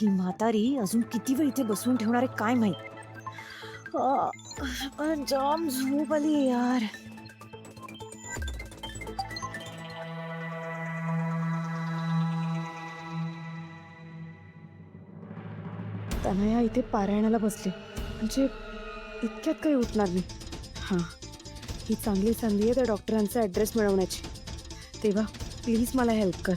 ही म्हातारी अजून किती वेळ इथे बसून ठेवणार आहे काय माहित. जाम झोप आली यार. तनया इथे पारायणाला बसले म्हणजे इतक्यात काही उठणार नाही. हां, ही चांगली संधी आहे त्या डॉक्टरांचा ॲड्रेस मिळवण्याची. तेव्हा प्लीज मला हेल्प कर.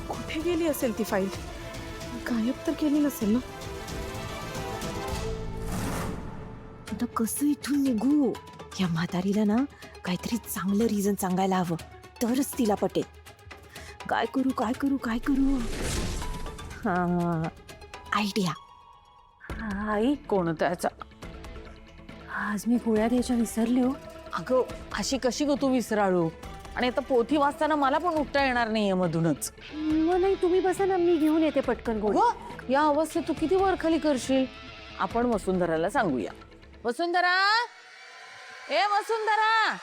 कुठे गेली असेल ती फाईल? गायब तर केली नसेल ना? आता कसं इथून निघू? या म्हातारीला ना काहीतरी चांगलं रिझन सांगायला हवं, तरच तिला पटेल. काय करू काय करू काय करू? हा, आयडिया. आई कोणत्याचा? आज मी गोळ्या द्यायच्या विसरले हो. अगं अशी कशी ग तू विसराळू? आणि आता पोथी वाचताना मला पण उठता येणार नाहीये मधूनच. नाही तुम्ही बसा ना, मी घेऊन येते पटकन गोळी. हो, या अवस्थेत तू किती वर खाली करशील? आपण वसुंधराला सांगूया. वसुंधरा, ए वसुंधरा.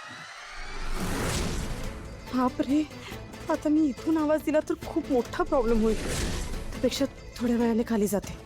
बापरे, आता मी इथून आवाज दिला तर खूप मोठा प्रॉब्लेम होईल. त्यापेक्षा थोड्या वेळाने खाली जाते.